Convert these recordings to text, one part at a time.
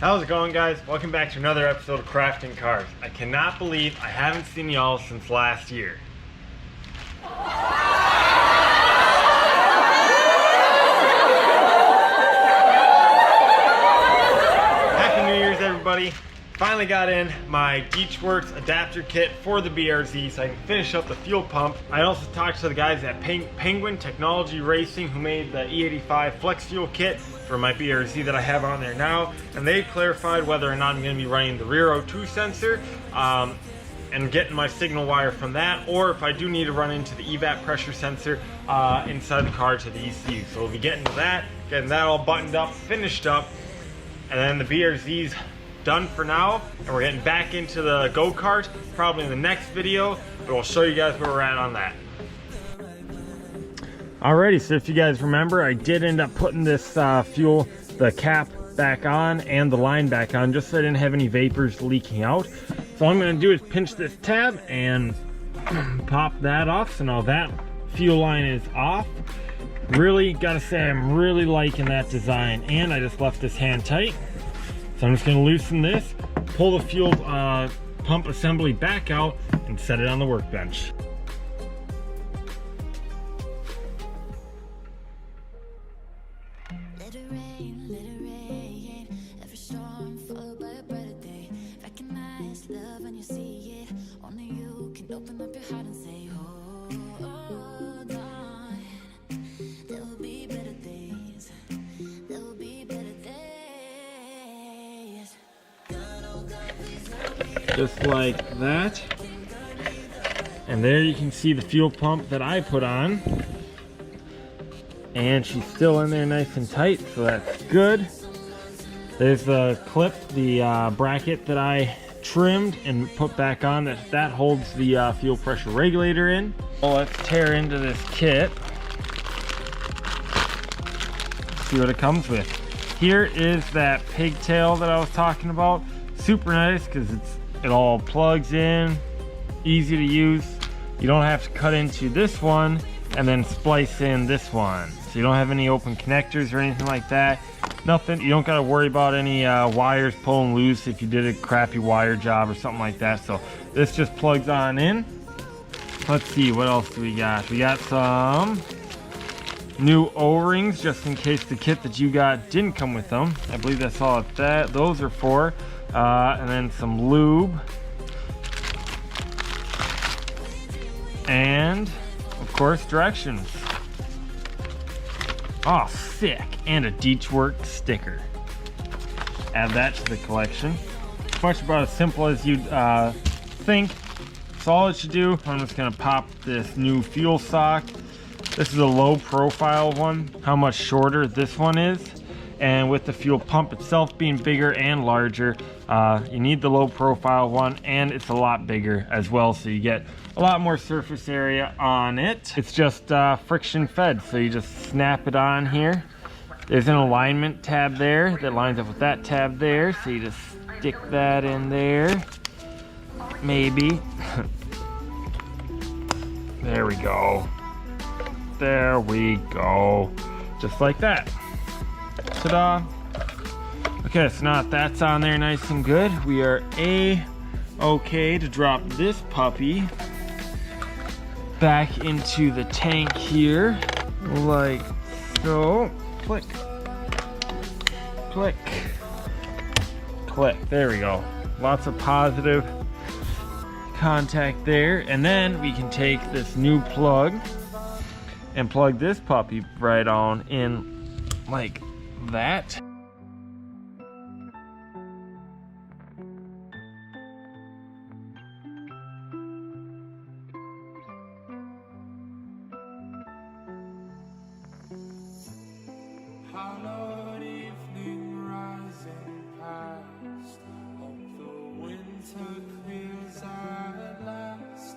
How's it going, guys? Welcome back to another episode of Crafting Cars. I cannot believe I haven't seen y'all since last year. Happy New Year's, everybody. Finally got in my Deechworks adapter kit for the BRZ so I can finish up the fuel pump. I also talked to the guys at Penguin Technology Racing who made the E85 flex fuel kit for my BRZ that I have on there now, and they clarified whether or not I'm going to be running the rear O2 sensor and getting my signal wire from that, or if I do need to run into the evap pressure sensor inside the car to the ECU. So we'll be getting to that, getting that all buttoned up, finished up, and then the BRZ's done for now, and we're getting back into the go-kart probably in the next video, but I'll show you guys where we're at on that. Alrighty, so if you guys remember, I did end up putting this the cap back on and the line back on just so I didn't have any vapors leaking out. So all I'm going to do is pinch this tab and pop that off, so now that fuel line is off. Really gotta say, I'm really liking that design, and I just left this hand tight. So I'm just going to loosen this, pull the fuel pump assembly back out, and set it on the workbench. Let it rain, every storm followed by a brighter day. Recognize love when you see it. Only you can open up your heart and say, hold on. There will be better days. There will be better days. Just like that. And there you can see the fuel pump that I put on. And she's still in there nice and tight, so that's good. There's the clip, the bracket that I trimmed and put back on. That holds the fuel pressure regulator in. Well, let's tear into this kit. See what it comes with. Here is that pigtail that I was talking about. Super nice because it all plugs in, easy to use. You don't have to cut into this one and then splice in this one. So you don't have any open connectors or anything like that. Nothing, you don't gotta worry about any wires pulling loose if you did a crappy wire job or something like that. So this just plugs on in. Let's see, what else do we got? We got some new O-rings just in case the kit that you got didn't come with them. I believe that's all that those are for. And then some lube. And of course directions. Oh, sick. And a Deechworks sticker. Add that to the collection. It's much about as simple as you'd think. That's all it should do. I'm just gonna pop this new fuel sock. This is a low profile one. How much shorter this one is. And with the fuel pump itself being bigger and larger, you need the low profile one, and it's a lot bigger as well, so you get a lot more surface area on it. It's just friction fed, so you just snap it on here. There's an alignment tab there that lines up with that tab there, so you just stick that in there. Maybe. There we go. There we go. Just like that. Ta-da. Okay, so now that that's on there nice and good, we are okay to drop this puppy back into the tank here, like so. Click, click, click. There we go. Lots of positive contact there. And then we can take this new plug and plug this puppy right on in like that. Hallowed evening rising past, hope the winter clears at last.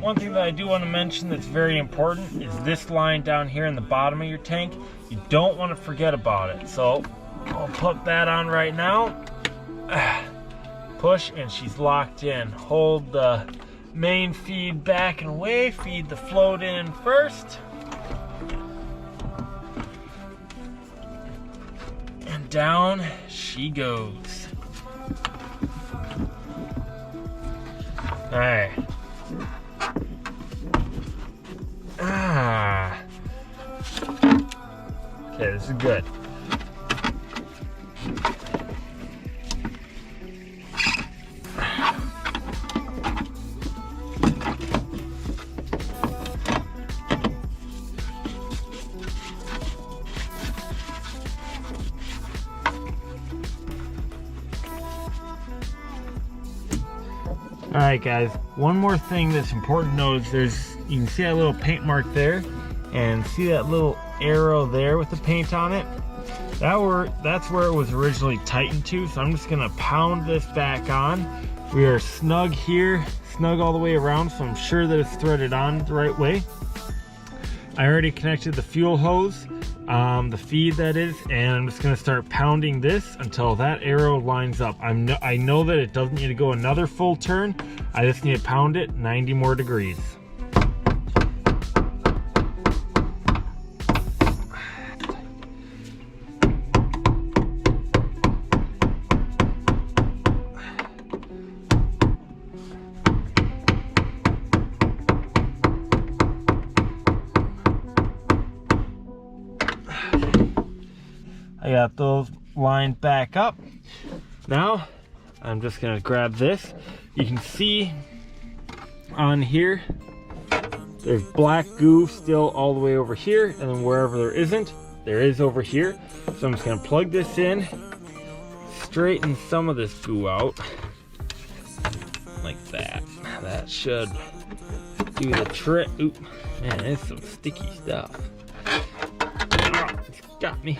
One thing that I do want to mention that's very important is this line down here in the bottom of your tank. You don't want to forget about it. So I'll put that on right now. Push and she's locked in. Hold the main feed back and away. Feed the float in first. down she goes. All right. Okay, this is good. All right, guys, one more thing that's important to note is you can see that little paint mark there, and see that little arrow there with the paint on it. That's where it was originally tightened to, so I'm just gonna pound this back on. We are snug here, snug all the way around, so I'm sure that it's threaded on the right way. I already connected the fuel hose, the feed that is, and I'm just gonna start pounding this until that arrow lines up. I know that it doesn't need to go another full turn. I just need to pound it 90 more degrees. I got those lined back up. Now I'm just gonna grab this. You can see on here there's black goo still all the way over here, and then wherever there isn't, there is over here. So I'm just gonna plug this in, straighten some of this goo out like that. That should do the trick. Oop, man, there's some sticky stuff. Oh, it's got me.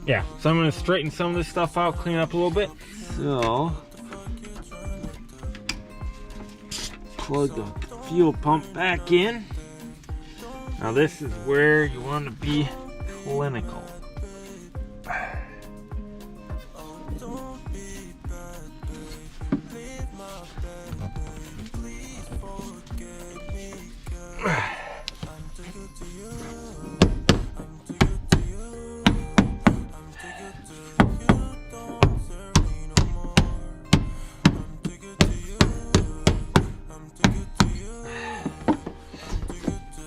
Yeah, so I'm gonna straighten some of this stuff out, clean up a little bit. So, plug the fuel pump back in. Now this is where you want to be clinical.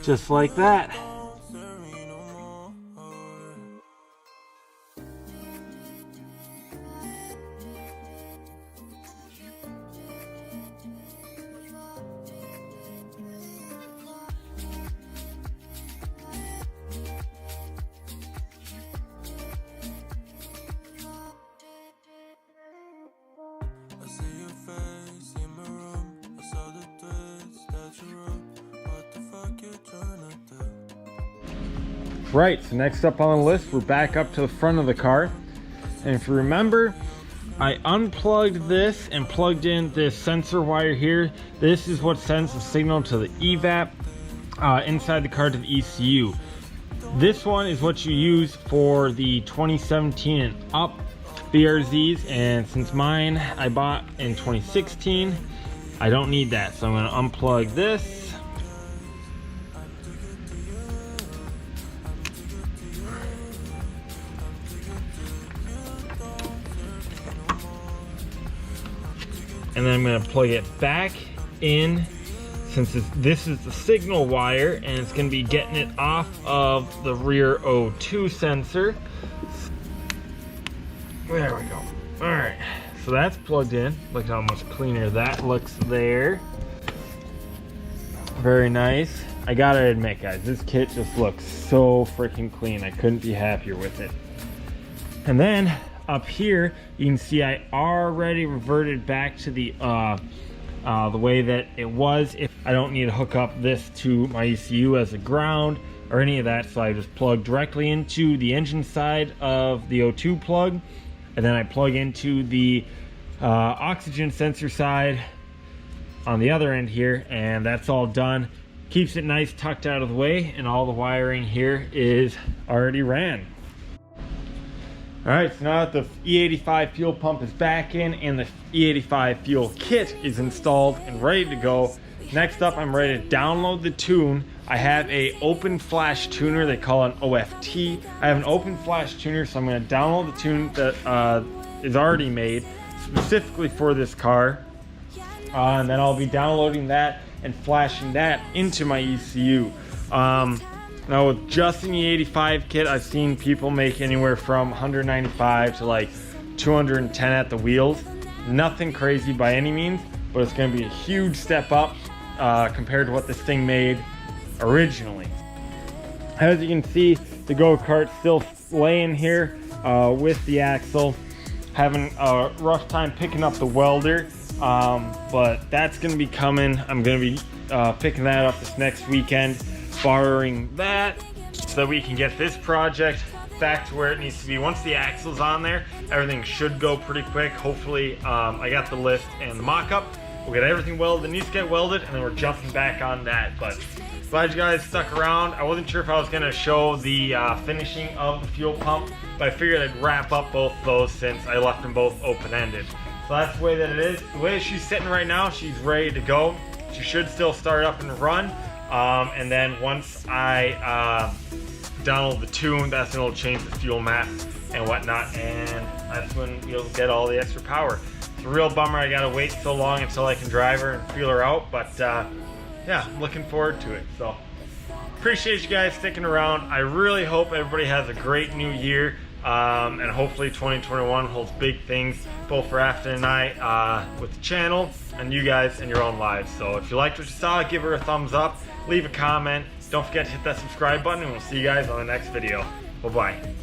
Just like that. Right, so next up on the list, we're back up to the front of the car. And if you remember, I unplugged this and plugged in this sensor wire here. This is what sends the signal to the evap inside the car to the ECU. This one is what you use for the 2017 and up BRZs, and since mine I bought in 2016, I don't need that. So I'm going to unplug this. And then I'm going to plug it back in, since this is the signal wire, and it's going to be getting it off of the rear O2 sensor. There we go. All right, so that's plugged in. Look how much cleaner that looks there. Very nice. I gotta admit, guys, this kit just looks so freaking clean. I couldn't be happier with it. And then up here, you can see I already reverted back to the way that it was. If I don't need to hook up this to my ECU as a ground or any of that, so I just plug directly into the engine side of the O2 plug, and then I plug into the oxygen sensor side on the other end here, and that's all done. Keeps it nice tucked out of the way, and all the wiring here is already ran. All right, so now that the E85 fuel pump is back in and the E85 fuel kit is installed and ready to go, next up I'm ready to download the tune. I have a open flash tuner they call an OFT. I have an open flash tuner, so I'm going to download the tune that is already made specifically for this car, and then I'll be downloading that and flashing that into my ECU. Now with just in the 85 kit, I've seen people make anywhere from 195 to like 210 at the wheels. Nothing crazy by any means, but it's going to be a huge step up compared to what this thing made originally. As you can see, the go-kart's still laying here with the axle. Having a rough time picking up the welder, but that's going to be coming. I'm going to be picking that up this next weekend, borrowing that so that we can get this project back to where it needs to be. Once the axle's on there, everything should go pretty quick. Hopefully, I got the lift and the mock-up. We'll get everything welded that needs to get welded, and then we're jumping back on that. But glad you guys stuck around. I wasn't sure if I was going to show the finishing of the fuel pump, but I figured I'd wrap up both of those since I left them both open-ended. So that's the way that it is. The way she's sitting right now, she's ready to go. She should still start up and run. And then once I download the tune, that's when it'll change the fuel map and whatnot, and that's when you'll get all the extra power. It's a real bummer I gotta wait so long until I can drive her and feel her out, but yeah, I'm looking forward to it. So appreciate you guys sticking around. I really hope everybody has a great new year, and hopefully 2021 holds big things both for Afton and I with the channel and you guys in your own lives. So if you liked what you saw, give her a thumbs up, leave a comment, don't forget to hit that subscribe button, and we'll see you guys on the next video. Bye bye.